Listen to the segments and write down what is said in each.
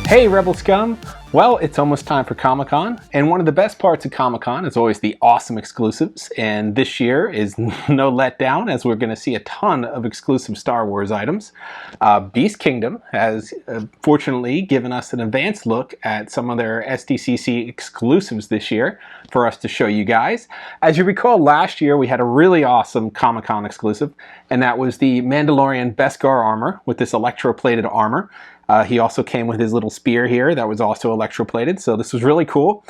Hey Rebelscum! Well, it's almost time for Comic-Con, and one of the best parts of Comic-Con is always the awesome exclusives, and this year is no letdown as we're going to see a ton of exclusive Star Wars items. Beast Kingdom has fortunately given us an advanced look at some of their SDCC exclusives this year for us to show you guys. As you recall, last year we had a really awesome Comic-Con exclusive, and that was the Mandalorian Beskar armor with this electroplated armor. He also came with his little spear here that was also electroplated, so this was really cool.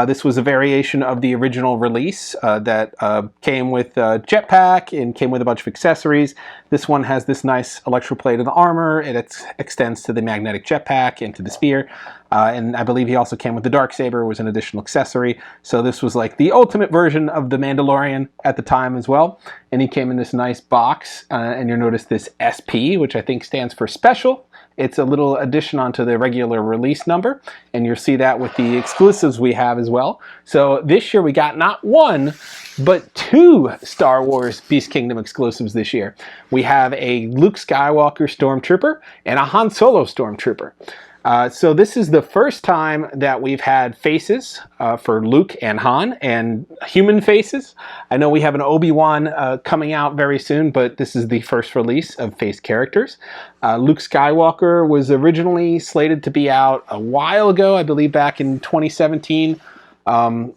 This was a variation of the original release that came with a jetpack and came with a bunch of accessories. This one has this nice electroplated armor. It extends to the magnetic jetpack and to the spear. And I believe he also came with the Darksaber, was an additional accessory. So this was like the ultimate version of the Mandalorian at the time as well. And he came in this nice box, and you'll notice this SP, which I think stands for Special. It's a little addition onto the regular release number, and you'll see that with the exclusives we have as well. So this year we got not one, but two Star Wars Beast Kingdom exclusives this year. We have a Luke Skywalker Stormtrooper and a Han Solo Stormtrooper. So this is the first time that we've had faces for Luke and Han, and human faces. I know we have an Obi-Wan coming out very soon, but this is the first release of face characters. Luke Skywalker was originally slated to be out a while ago, I believe back in 2017.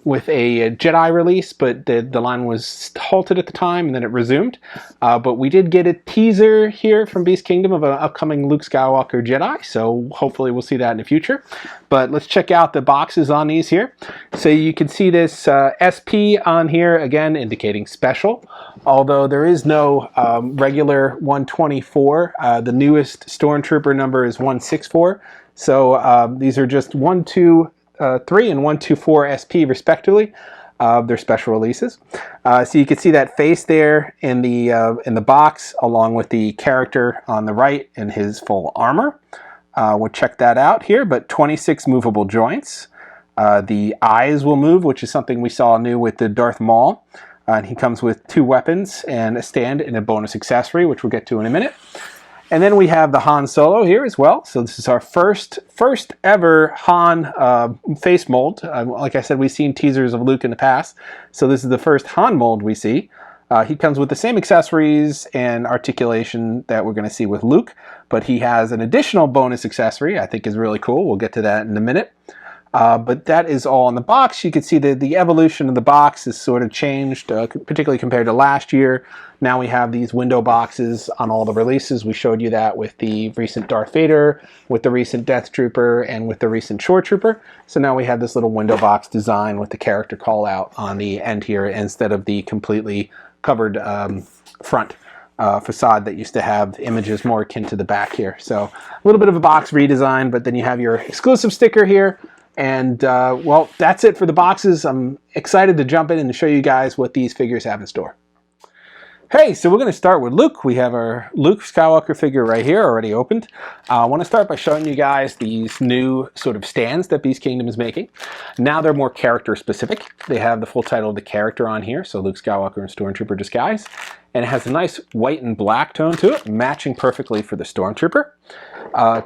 With a Jedi release, but the line was halted at the time and then it resumed. But we did get a teaser here from Beast Kingdom of an upcoming Luke Skywalker Jedi, so hopefully we'll see that in the future. But let's check out the boxes on these here. So you can see this SP on here, again indicating special, although there is no regular 124. The newest Stormtrooper number is 164. So these are just 1, 2, 3 and 124 SP respectively. They're special releases. So you can see that face there in the box, along with the character on the right in his full armor. We'll check that out here. But 26 movable joints. The eyes will move, which is something we saw new with the Darth Maul. And he comes with 2 weapons and a stand and a bonus accessory, which we'll get to in a minute. And then we have the Han Solo here as well. So this is our first ever Han face mold. Like I said, we've seen teasers of Luke in the past. So this is the first Han mold we see. He comes with the same accessories and articulation that we're going to see with Luke. But he has an additional bonus accessory I think is really cool. We'll get to that in a minute. But that is all in the box. You can see that the evolution of the box is sort of changed, particularly compared to last year. Now we have these window boxes on all the releases. We showed you that with the recent Darth Vader, with the recent Death Trooper, and with the recent Shore Trooper. So now we have this little window box design with the character call out on the end here instead of the completely covered front facade that used to have images more akin to the back here. So a little bit of a box redesign, but then you have your exclusive sticker here. And, well, that's it for the boxes. I'm excited to jump in and show you guys what these figures have in store. Hey, so we're going to start with Luke. We have our Luke Skywalker figure right here already opened. I want to start by showing you guys these new sort of stands that Beast Kingdom is making. Now they're more character specific. They have the full title of the character on here, so Luke Skywalker in Stormtrooper disguise. And it has a nice white and black tone to it, matching perfectly for the Stormtrooper.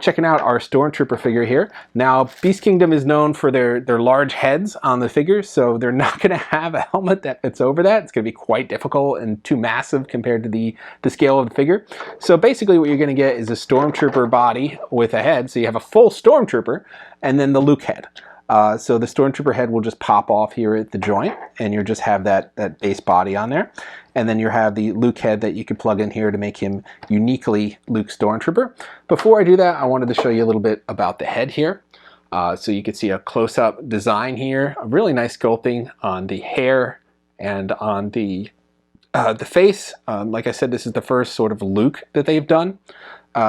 Checking out our Stormtrooper figure here. Now, Beast Kingdom is known for their large heads on the figures, so they're not going to have a helmet that fits over that. It's going to be quite difficult and too massive compared to the scale of the figure. So basically what you're going to get is a Stormtrooper body with a head, so you have a full Stormtrooper, and then the Luke head. So the Stormtrooper head will just pop off here at the joint, and you'll just have that base body on there. And then you have the Luke head that you can plug in here to make him uniquely Luke Stormtrooper. Before I do that, I wanted to show you a little bit about the head here. So you can see a close-up design here, a really nice sculpting on the hair and on the face. Like I said, this is the first sort of Luke that they've done.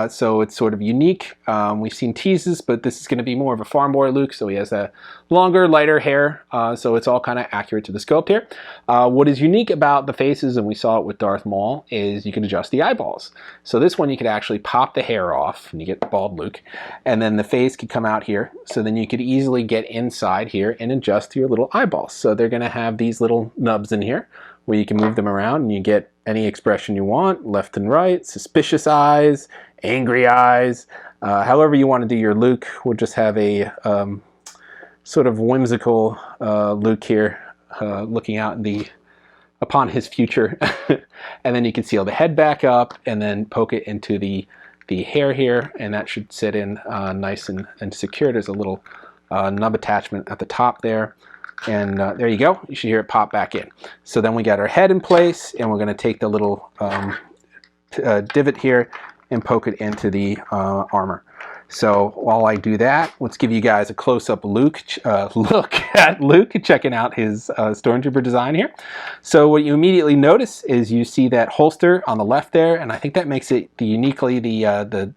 So it's sort of unique. We've seen teases, but this is going to be more of a farm boy Luke, so he has a longer, lighter hair, so it's all kind of accurate to the sculpt here. What is unique about the faces, and we saw it with Darth Maul, is you can adjust the eyeballs. So this one you could actually pop the hair off, and you get bald Luke, and then the face could come out here, so then you could easily get inside here and adjust your little eyeballs. So they're going to have these little nubs in here, where you can move them around, and you get any expression you want, left and right, suspicious eyes, angry eyes, However you want to do your Luke, we'll just have a sort of whimsical Luke here, looking out upon his future. And then you can seal the head back up and then poke it into the hair here, and that should sit in nice and secure. There's a little nub attachment at the top there, and there you go. You should hear it pop back in. So then we got our head in place, and we're going to take the little divot here and poke it into the armor. So while I do that, let's give you guys a close-up look at Luke checking out his Stormtrooper design here. So what you immediately notice is you see that holster on the left there, and I think that makes it uniquely the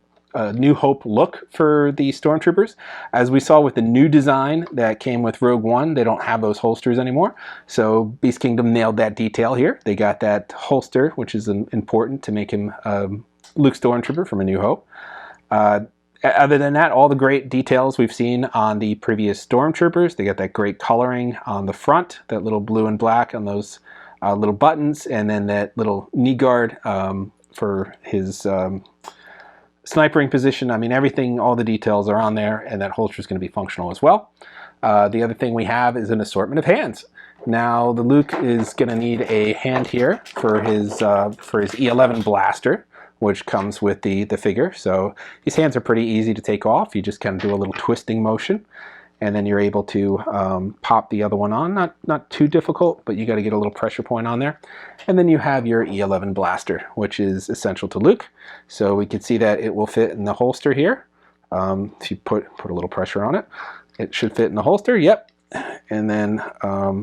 New Hope look for the Stormtroopers. As we saw with the new design that came with Rogue One, they don't have those holsters anymore. So Beast Kingdom nailed that detail here. They got that holster, which is important to make him Luke Stormtrooper from A New Hope. Other than that, all the great details we've seen on the previous Stormtroopers. They got that great coloring on the front, that little blue and black on those little buttons, and then that little knee guard for his snipering position. I mean, everything, all the details are on there, and that holster is going to be functional as well. The other thing we have is an assortment of hands. Now, the Luke is going to need a hand here for his E11 blaster, which comes with the figure. So these hands are pretty easy to take off. You just kind of do a little twisting motion, and then you're able to pop the other one on. Not too difficult, but you got to get a little pressure point on there. And then you have your E11 blaster, which is essential to Luke. So we can see that it will fit in the holster here. If you put a little pressure on it, it should fit in the holster. Yep. And then a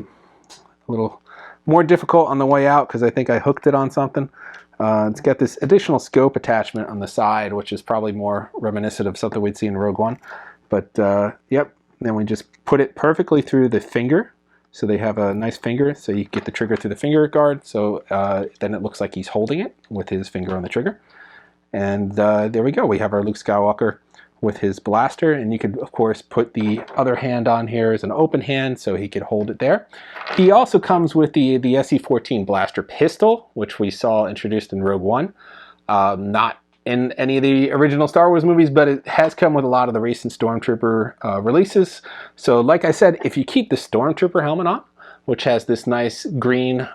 little more difficult on the way out because I think I hooked it on something. It's got this additional scope attachment on the side, which is probably more reminiscent of something we'd see in Rogue One. But yep, then we just put it perfectly through the finger. So they have a nice finger, so you get the trigger through the finger guard. So then it looks like he's holding it with his finger on the trigger. And there we go. We have our Luke Skywalker with his blaster, and you could of course put the other hand on here as an open hand so he could hold it there. He also comes with the SE-14 blaster pistol, which we saw introduced in Rogue One. Not in any of the original Star Wars movies, but it has come with a lot of the recent Stormtrooper releases. So like I said, if you keep the Stormtrooper helmet on, which has this nice green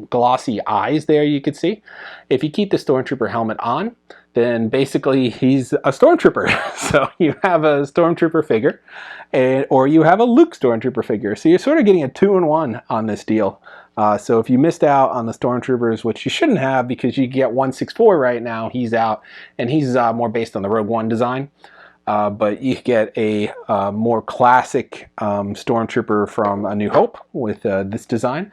glossy eyes there you could see, if you keep the Stormtrooper helmet on, then basically he's a Stormtrooper. So you have a Stormtrooper figure, or you have a Luke Stormtrooper figure. So you're sort of getting a 2-in-1 on this deal. So if you missed out on the Stormtroopers, which you shouldn't have because you get 164 right now, he's out, and he's more based on the Rogue One design. But you get a more classic Stormtrooper from A New Hope with this design.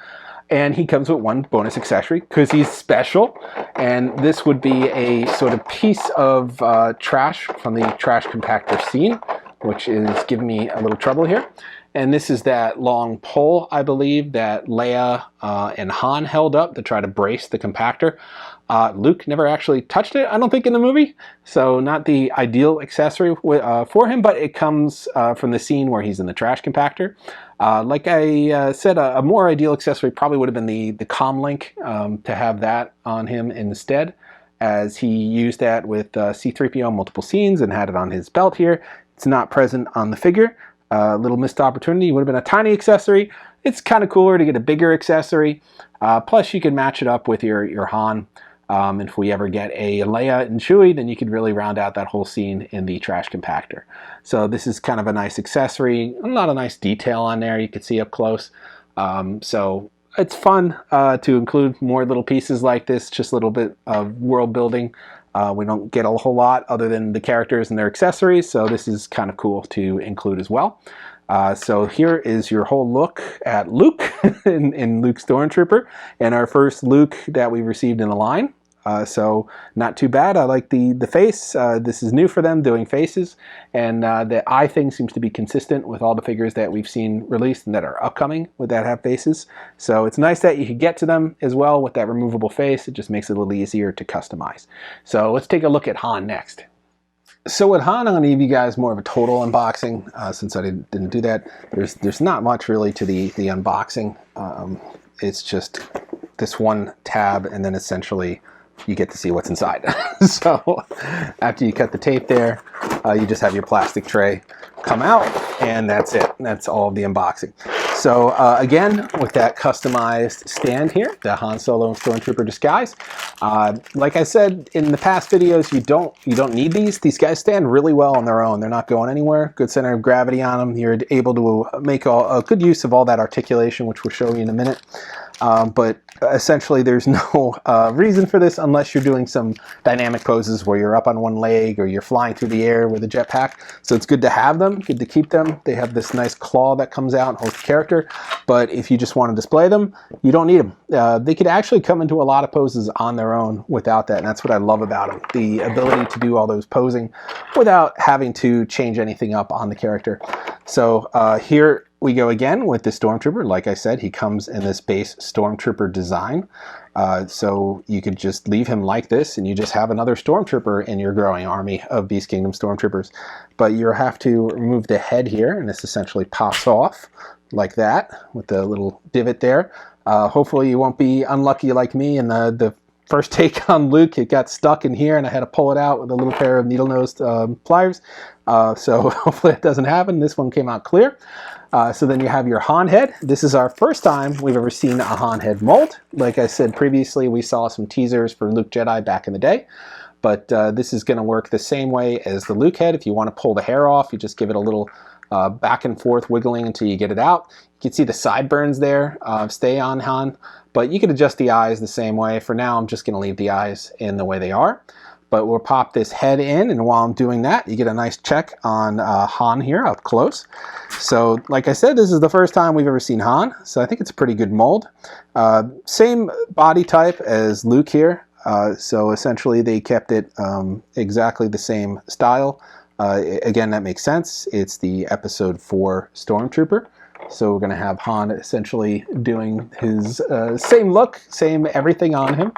And he comes with one bonus accessory because he's special. And this would be a sort of piece of trash from the trash compactor scene, which is giving me a little trouble here. And this is that long pole, I believe, that Leia and Han held up to try to brace the compactor. Luke never actually touched it, I don't think, in the movie. So not the ideal accessory for him, but it comes from the scene where he's in the trash compactor. Like I said, a more ideal accessory probably would have been the comm link, to have that on him instead, as he used that with C-3PO in multiple scenes and had it on his belt here. It's not present on the figure. Little missed opportunity. Would have been a tiny accessory. It's kind of cooler to get a bigger accessory. Plus you can match it up with your Han. And if we ever get a Leia and Chewie, then you could really round out that whole scene in the trash compactor. So this is kind of a nice accessory. A lot of nice detail on there you can see up close. So it's fun to include more little pieces like this, just a little bit of world building. We don't get a whole lot other than the characters and their accessories, so this is kind of cool to include as well. So here is your whole look at Luke in Luke Stormtrooper, and our first Luke that we received in a line. So not too bad. I like the face. This is new for them, doing faces, and the eye thing seems to be consistent with all the figures that we've seen released and that are upcoming with that have faces. So it's nice that you can get to them as well with that removable face. It just makes it a little easier to customize. So let's take a look at Han next. So with Han, I'm going to give you guys more of a total unboxing since I didn't do that. There's not much really to the unboxing. It's just this one tab, and then essentially you get to see what's inside. So after you cut the tape there, You just have your plastic tray come out, and that's it. That's all of the unboxing. So again, with that customized stand here, the Han Solo Stormtrooper disguise. Like I said in the past videos, you don't need these. These guys stand really well on their own. They're not going anywhere. Good center of gravity on them. You're able to make a good use of all that articulation, which we'll show you in a minute. But essentially there's no reason for this unless you're doing some dynamic poses where you're up on one leg or you're flying through the air with a jetpack. So it's good to have them, good to keep them. They have this nice claw that comes out and holds the character. But if you just want to display them, you don't need them. They could actually come into a lot of poses on their own without that. And that's what I love about them. The ability to do all those posing without having to change anything up on the character. So here we go again with the Stormtrooper. Like I said, he comes in this base Stormtrooper design. So you could just leave him like this and you just have another Stormtrooper in your growing army of Beast Kingdom Stormtroopers. But you have to remove the head here, and this essentially pops off like that with the little divot there. Hopefully you won't be unlucky like me and the first take on Luke, it got stuck in here and I had to pull it out with a little pair of needle-nosed pliers. So hopefully it doesn't happen. This one came out clear. So then you have your Han head. This is our first time we've ever seen a Han head mold. Like I said previously, we saw some teasers for Luke Jedi back in the day. But this is going to work the same way as the Luke head. If you want to pull the hair off, you just give it a little back and forth wiggling until you get it out. You can see the sideburns there stay on Han. But you can adjust the eyes the same way. For now, I'm just going to leave the eyes in the way they are. But we'll pop this head in, and while I'm doing that, you get a nice check on Han here up close. So, like I said, this is the first time we've ever seen Han, so I think it's a pretty good mold. Same body type as Luke here, so essentially they kept it exactly the same style. Again, that makes sense. It's the Episode 4 Stormtrooper. So we're going to have Han essentially doing his same look, same everything on him.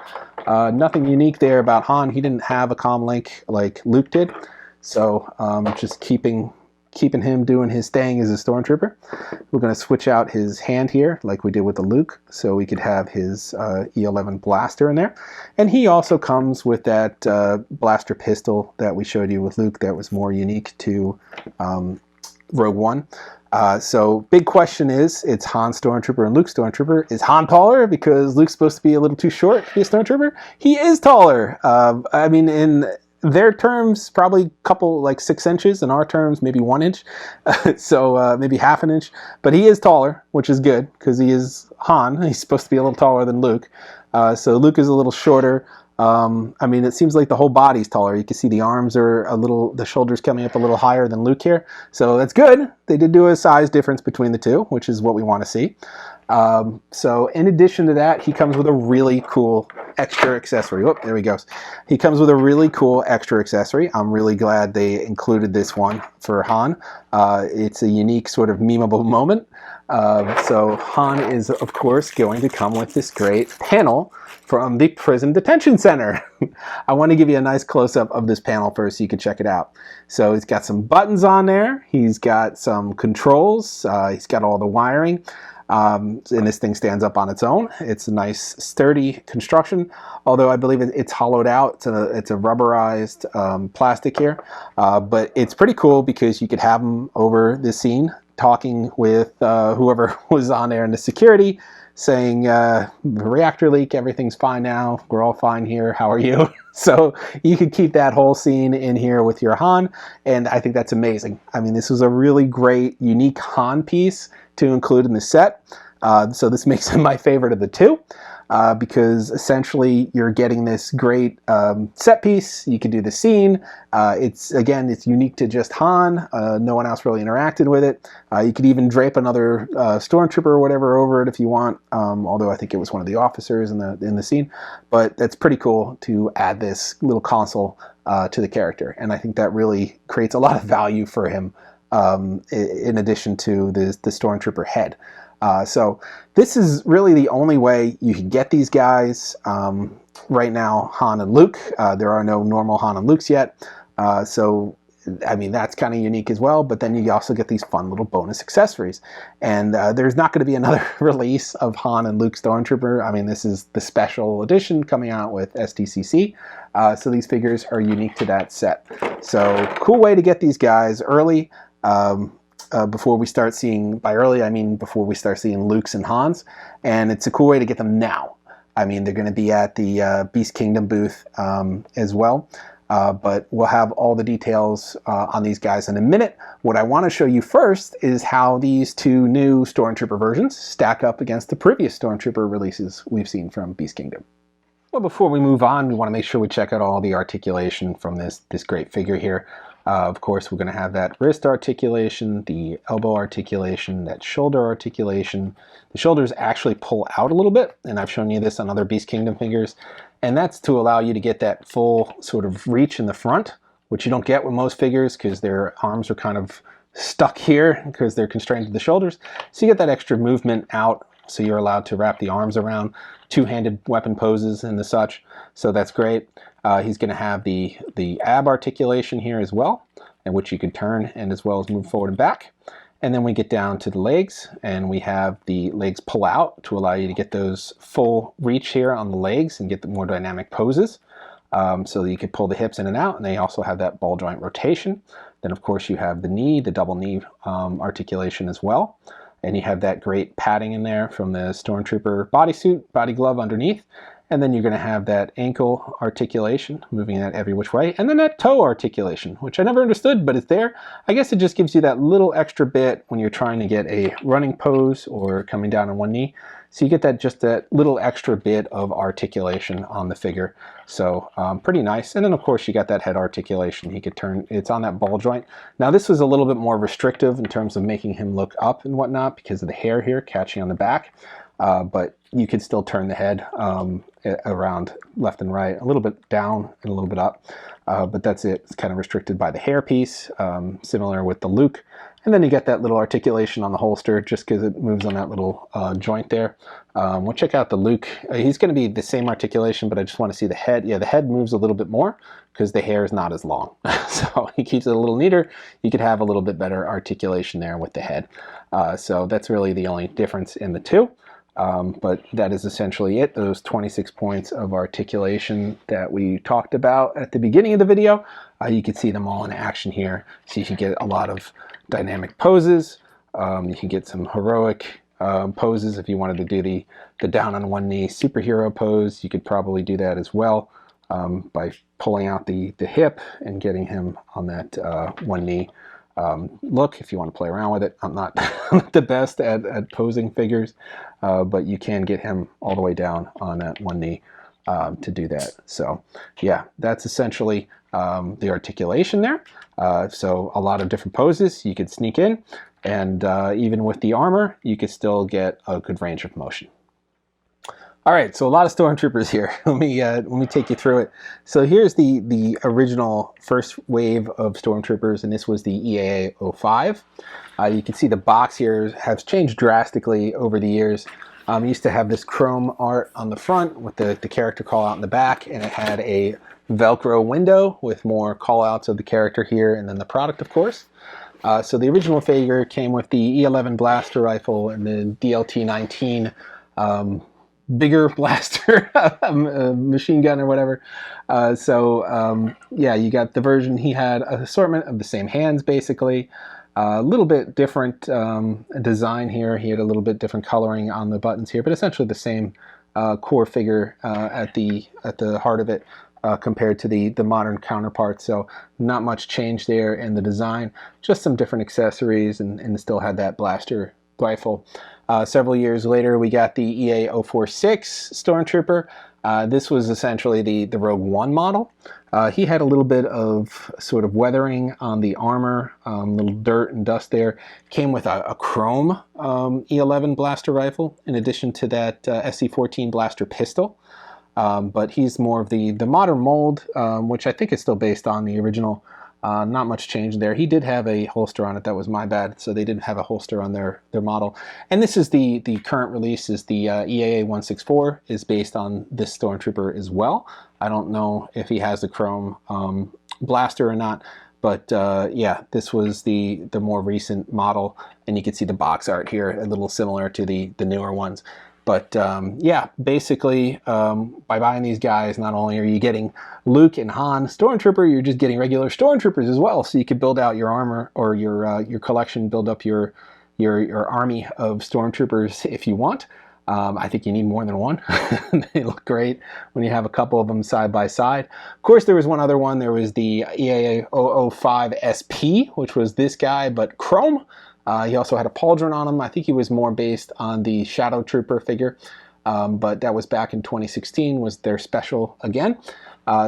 Nothing unique there about Han. He didn't have a comm link like Luke did. So just keeping him doing his thing as a Stormtrooper. We're going to switch out his hand here like we did with the Luke. So we could have his E11 blaster in there. And he also comes with that blaster pistol that we showed you with Luke that was more unique to Rogue One. So big question is, it's Han Stormtrooper and Luke Stormtrooper. Is Han taller because Luke's supposed to be a little too short to be a Stormtrooper? He is taller. I mean, in their terms, probably a couple, like 6 inches. In our terms, maybe 1 inch. So maybe half an inch. But he is taller, which is good because he is Han. He's supposed to be a little taller than Luke. So Luke is a little shorter. I mean, it seems like the whole body's taller. You can see the arms are a little, the shoulders coming up a little higher than Luke here. So that's good. They did do a size difference between the two, which is what we want to see. So in addition to that, he comes with a really cool extra accessory. Oh, there he goes. He comes with a really cool extra accessory. I'm really glad they included this one for Han. It's a unique sort of memeable moment. So Han is, of course, going to come with this great panel from the Prison Detention Center. I want to give you a nice close-up of this panel first so you can check it out. So he's got some buttons on there. He's got some controls. He's got all the wiring. And this thing stands up on its own. It's a nice sturdy construction, although I believe it's hollowed out. It's a rubberized plastic here, but it's pretty cool because you could have them over the scene talking with whoever was on there in the security, saying reactor leak, everything's fine now, we're all fine here, how are you? So you could keep that whole scene in here with your Han, and I think that's amazing. I mean, this was a really great, unique Han piece to include in the set. So this makes him my favorite of the two. Because essentially you're getting this great set piece. You can do the scene. It's unique to just Han. No one else really interacted with it. You could even drape another Stormtrooper or whatever over it if you want. Although I think it was one of the officers in the scene. But that's pretty cool to add this little console to the character, and I think that really creates a lot of value for him. In addition to the Stormtrooper head. So this is really the only way you can get these guys. Right now, Han and Luke. There are no normal Han and Lukes yet. So I mean, that's kind of unique as well, but then you also get these fun little bonus accessories. And there's not going to be another release of Han and Luke Stormtrooper. I mean, this is the special edition coming out with SDCC. So these figures are unique to that set. So cool way to get these guys early. Before we start seeing, by early I mean before we start seeing Luke's and Han's, and it's a cool way to get them now. I mean, they're going to be at the Beast Kingdom booth as well, but we'll have all the details on these guys in a minute. What I want to show you first is how these two new Stormtrooper versions stack up against the previous Stormtrooper releases we've seen from Beast Kingdom. Well, before we move on, we want to make sure we check out all the articulation from this great figure here. Of course, we're going to have that wrist articulation, the elbow articulation, that shoulder articulation. The shoulders actually pull out a little bit, and I've shown you this on other Beast Kingdom figures, and that's to allow you to get that full sort of reach in the front, which you don't get with most figures because their arms are kind of stuck here because they're constrained to the shoulders. So you get that extra movement out, so you're allowed to wrap the arms around two-handed weapon poses and the such. So that's great. He's going to have the ab articulation here as well, in which you can turn and as well as move forward and back. And then we get down to the legs, and we have the legs pull out to allow you to get those full reach here on the legs and get the more dynamic poses. So that you can pull the hips in and out, and they also have that ball joint rotation. Then of course you have the knee, the double knee articulation as well. And you have that great padding in there from the Stormtrooper bodysuit, body glove underneath. And then you're going to have that ankle articulation, moving that every which way. And then that toe articulation, which I never understood, but it's there. I guess it just gives you that little extra bit when you're trying to get a running pose or coming down on one knee. So you get that just that little extra bit of articulation on the figure. So pretty nice. And then of course you got that head articulation. He could turn, it's on that ball joint. Now this was a little bit more restrictive in terms of making him look up and whatnot because of the hair here catching on the back. But you could still turn the head around left and right, a little bit down and a little bit up. But that's it. It's kind of restricted by the hair piece, similar with the Luke. And then you get that little articulation on the holster just because it moves on that little joint there. We'll check out the Luke. He's going to be the same articulation, but I just want to see the head. Yeah, the head moves a little bit more because the hair is not as long. So he keeps it a little neater. You could have a little bit better articulation there with the head. So that's really the only difference in the two. But that is essentially it, those 26 points of articulation that we talked about at the beginning of the video. You can see them all in action here. So you can get a lot of dynamic poses. You can get some heroic poses if you wanted to do the down on one knee superhero pose. You could probably do that as well by pulling out the hip and getting him on that one knee. Look, if you want to play around with it. I'm not the best at posing figures, but you can get him all the way down on that one knee to do that. So yeah, that's essentially the articulation there. So a lot of different poses you could sneak in, and even with the armor, you could still get a good range of motion. All right, so a lot of Stormtroopers here. Let me take you through it. So here's the original first wave of Stormtroopers, and this was the EAA 05. You can see the box here has changed drastically over the years. It used to have this chrome art on the front with the character call out in the back, and it had a Velcro window with more call outs of the character here, and then the product, of course. So the original figure came with the E11 blaster rifle and the DLT-19 bigger blaster, machine gun or whatever. Yeah, you got the version. He had an assortment of the same hands, basically. A little bit different design here. He had a little bit different coloring on the buttons here, but essentially the same core figure at the heart of it compared to the modern counterparts. So not much change there in the design, just some different accessories, and still had that blaster rifle. Several years later, we got the EA 046 Stormtrooper. This was essentially the Rogue One model. He had a little bit of sort of weathering on the armor, little dirt and dust there. Came with a chrome E11 blaster rifle, in addition to that SC-14 blaster pistol. But he's more of the modern mold, which I think is still based on the original. Not much change there. He did have a holster on it. That was my bad. So they didn't have a holster on their model. And this is the current release is the EAA 164 is based on this Stormtrooper as well. I don't know if he has a chrome blaster or not, But yeah, this was the more recent model, and you can see the box art here, a little similar to the newer ones. But yeah, basically, by buying these guys, not only are you getting Luke and Han Stormtrooper, you're just getting regular Stormtroopers as well. So you could build out your armor or your collection, build up your army of Stormtroopers if you want. I think you need more than one. They look great when you have a couple of them side by side. Of course, there was one other one. There was the EA005 SP, which was this guy, but chrome. He also had a pauldron on him. I think he was more based on the Shadow Trooper figure, but that was back in 2016, was their special again.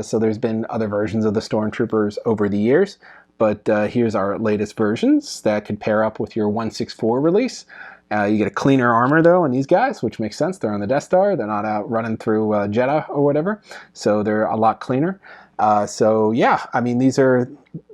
So there's been other versions of the Stormtroopers over the years, but here's our latest versions that could pair up with your 164 release. You get a cleaner armor though in these guys, which makes sense. They're on the Death Star. They're not out running through Jeddah or whatever, so they're a lot cleaner. So yeah, I mean, these are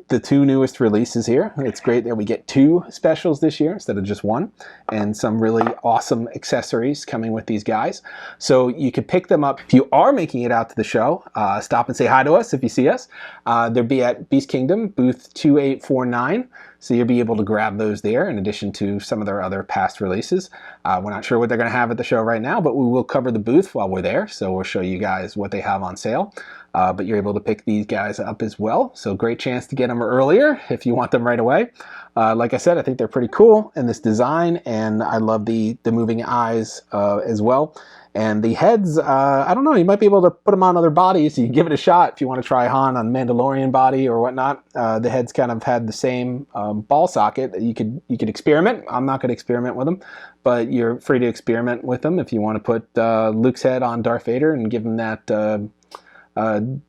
the two newest releases here. It's great that we get two specials this year instead of just one, and some really awesome accessories coming with these guys. So you could pick them up. If you are making it out to the show, stop and say hi to us if you see us. They'll be at Beast Kingdom, booth 2849. So you'll be able to grab those there in addition to some of their other past releases. We're not sure what they're going to have at the show right now, but we will cover the booth while we're there. So we'll show you guys what they have on sale. But you're able to pick these guys up as well. So great chance to get them earlier if you want them right away. Like I said, I think they're pretty cool in this design, and I love the moving eyes as well. And the heads, I don't know, you might be able to put them on other bodies. You can give it a shot if you want to try Han on Mandalorian body or whatnot. The heads kind of had the same ball socket. You could experiment. I'm not going to experiment with them, but you're free to experiment with them if you want to put Luke's head on Darth Vader and give him that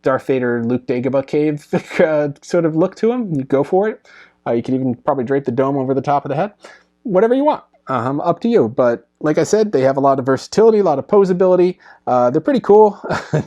Darth Vader Luke Dagobah cave sort of look to him. You go for it. You could even probably drape the dome over the top of the head. Whatever you want. Up to you. But like I said, they have a lot of versatility, a lot of posability. They're pretty cool.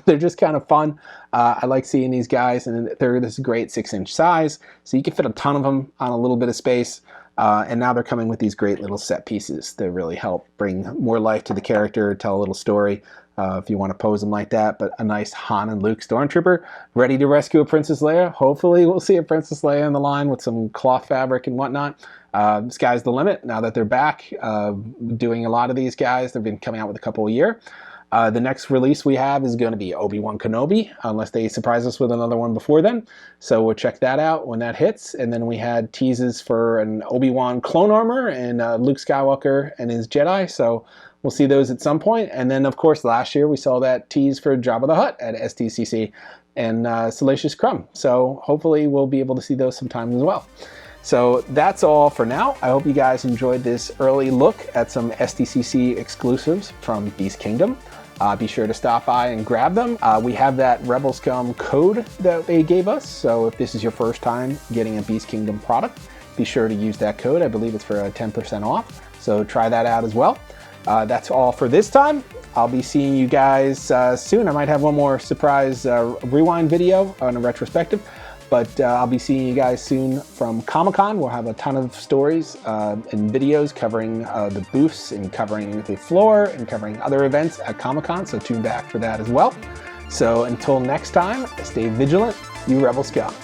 They're just kind of fun. I like seeing these guys, and they're this great 6-inch size, so you can fit a ton of them on a little bit of space. And now they're coming with these great little set pieces that really help bring more life to the character, tell a little story. If you want to pose them like that, but a nice Han and Luke Stormtrooper ready to rescue a Princess Leia. Hopefully we'll see a Princess Leia in the line with some cloth fabric and whatnot. Sky's the limit now that they're back doing a lot of these guys. They've been coming out with a couple a year. The next release we have is going to be Obi-Wan Kenobi, unless they surprise us with another one before then. So we'll check that out when that hits. And then we had teases for an Obi-Wan clone armor and Luke Skywalker and his Jedi. So we'll see those at some point. And then, of course, last year we saw that tease for Jabba the Hutt at SDCC and Salacious Crumb. So hopefully we'll be able to see those sometimes as well. So that's all for now. I hope you guys enjoyed this early look at some SDCC exclusives from Beast Kingdom. Be sure to stop by and grab them. We have that Rebelscum code that they gave us. So if this is your first time getting a Beast Kingdom product, be sure to use that code. I believe it's for 10% off. So try that out as well. That's all for this time. I'll be seeing you guys soon. I might have one more surprise rewind video on a retrospective, but I'll be seeing you guys soon from Comic-Con. We'll have a ton of stories and videos covering the booths and covering the floor and covering other events at Comic-Con, so tune back for that as well. So until next time, stay vigilant, you Rebel Scum.